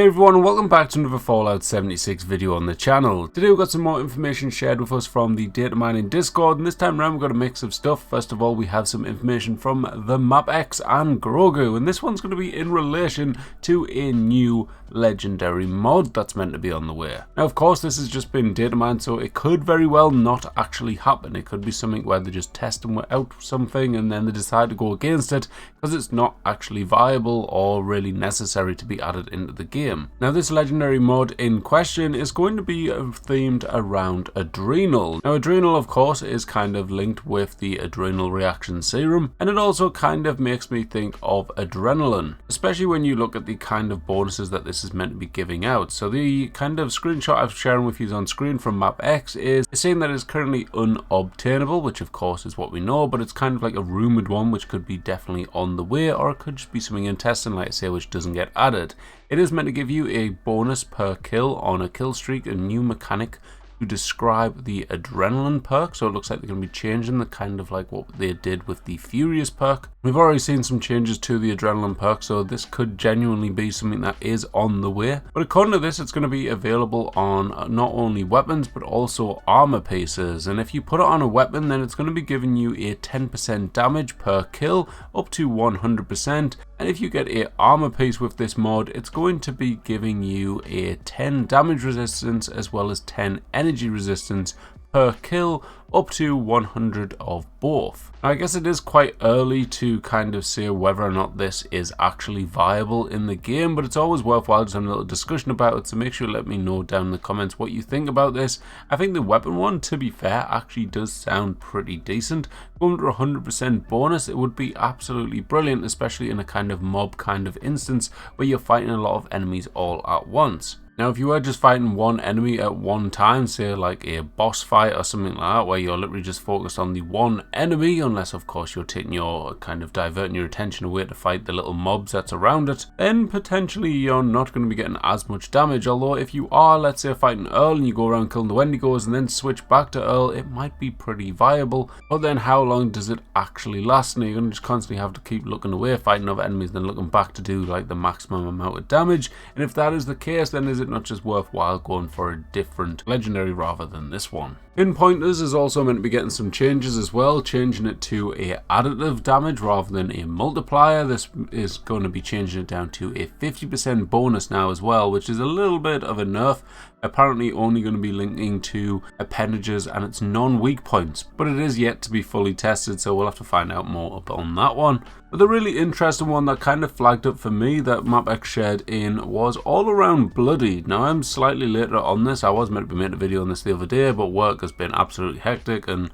Hey everyone, and welcome back to another Fallout 76 video on the channel. Today we've got some more information shared with us from the data mining Discord, and this time around we've got a mix of stuff. First of all, we have some information from the MapX and Grogu, and this one's going to be in relation to a new legendary mod that's meant to be on the way. Now of course this has just been data mined, so it could very well not actually happen. It could be something where they're just testing out something and then they decide to go against it because it's not actually viable or really necessary to be added into the game. Now this legendary mod in question is going to be themed around Adrenal. Now Adrenal of course is kind of linked with the Adrenal reaction serum, and it also kind of makes me think of adrenaline, especially when you look at the kind of bonuses that this is meant to be giving out. So the kind of screenshot I've shared with you on screen from MapX is saying that it's currently unobtainable, which of course is what we know, but it's kind of like a rumored one which could be definitely on the way, or it could just be something in testing, like I say, which doesn't get added. It is meant to give you a bonus per kill on a kill streak, a new mechanic to describe the adrenaline perk, so it looks like they're going to be changing the kind of like what they did with the Furious perk. We've already seen some changes to the adrenaline perk, so this could genuinely be something that is on the way. But according to this, it's going to be available on not only weapons but also armor pieces, and if you put it on a weapon then it's going to be giving you a 10% damage per kill up to 100%, and if you get a armor piece with this mod it's going to be giving you a 10 damage resistance as well as 10 energy resistance per kill up to 100 of both. Now, I guess it is quite early to kind of say whether or not this is actually viable in the game, but it's always worthwhile just having a little discussion about it, so make sure to let me know down in the comments what you think about this. I think the weapon one, to be fair, actually does sound pretty decent. Going to 100% bonus, it would be absolutely brilliant, especially in a kind of mob kind of instance where you're fighting a lot of enemies all at once. Now if you were just fighting one enemy at one time, say like a boss fight or something like that, where you're literally just focused on the one enemy, unless of course you're taking your kind of diverting your attention away to fight the little mobs that's around it, then potentially you're not going to be getting as much damage. Although if you are, let's say, fighting Earl and you go around killing the Wendigos and then switch back to Earl, it might be pretty viable. But then how long does it actually last? Now you're going to just constantly have to keep looking away, fighting other enemies, then looking back to do like the maximum amount of damage. And if that is the case, then is it not just worthwhile going for a different legendary rather than this one? Pinpointers is also meant to be getting some changes as well, changing it to a additive damage rather than a multiplier. This is going to be changing it down to a 50% bonus now as well, which is a little bit of a nerf. Apparently only going to be linking to appendages and its non-weak points, but it is yet to be fully tested, so we'll have to find out more up on that one. But the really interesting one that kind of flagged up for me that MapX shared in was all around Bloodied. Now I'm slightly later on this. I was meant to be making a video on this the other day, but work has been absolutely hectic and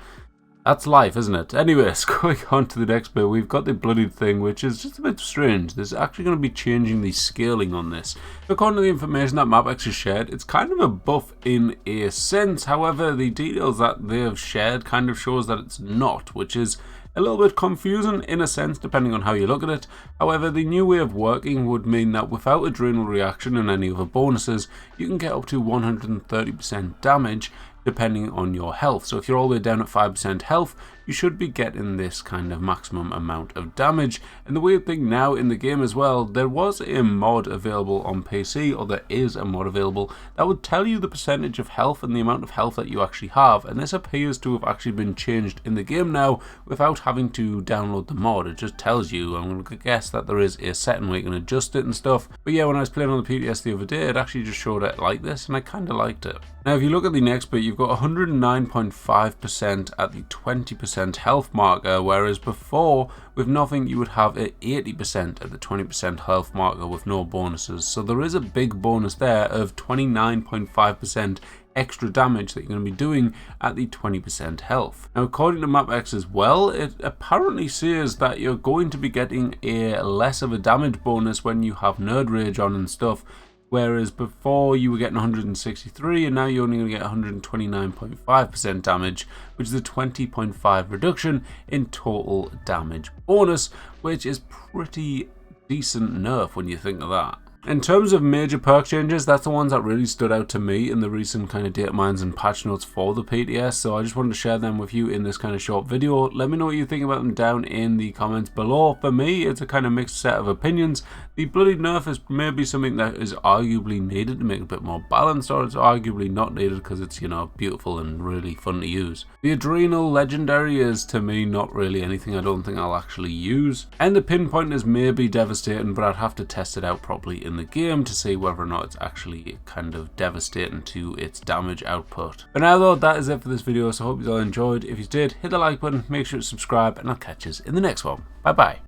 that's life, isn't it? Anyways, going on to the next bit, we've got the Bloodied thing, which is just a bit strange. There's actually going to be changing the scaling on this. According to the information that MapX has shared, it's kind of a buff in a sense. However, the details that they have shared kind of shows that it's not, which is a little bit confusing in a sense depending on how you look at it. However, the new way of working would mean that without Adrenal reaction and any other bonuses, you can get up to 130% damage depending on your health. So if you're all the way down at 5% health, you should be getting this kind of maximum amount of damage. And the weird thing now in the game as well, there was a mod available on PC, or there is a mod available, that would tell you the percentage of health and the amount of health that you actually have. And this appears to have actually been changed in the game now without having to download the mod. It just tells you. I'm going to guess that there is a setting where you can adjust it and stuff. But yeah, when I was playing on the PTS the other day, it actually just showed it like this, and I kind of liked it. Now if you look at the next bit, you've got 109.5% at the 20% health marker, whereas before with nothing you would have at 80% at the 20% health marker with no bonuses. So there is a big bonus there of 29.5% extra damage that you're going to be doing at the 20% health. Now according to MapX as well, it apparently says that you're going to be getting a less of a damage bonus when you have Nerd Rage on and stuff. Whereas before you were getting 163 and now you're only going to get 129.5% damage, which is a 20.5 reduction in total damage bonus, which is pretty decent nerf when you think of that. In terms of major perk changes, that's the ones that really stood out to me in the recent kind of data mines and patch notes for the PTS, so I just wanted to share them with you in this kind of short video. Let me know what you think about them down in the comments below. For me, it's a kind of mixed set of opinions. The Bloodied Nerf is maybe something that is arguably needed to make it a bit more balanced, or it's arguably not needed because it's, you know, beautiful and really fun to use. The Adrenal legendary is, to me, not really anything I don't think I'll actually use. And the Pinpointers may be devastating, but I'd have to test it out properly in the game to see whether or not it's actually kind of devastating to its damage output. For now though, that is it for this video, so I hope you all enjoyed. If you did, hit the like button, make sure to subscribe, and I'll catch you in the next one. Bye bye.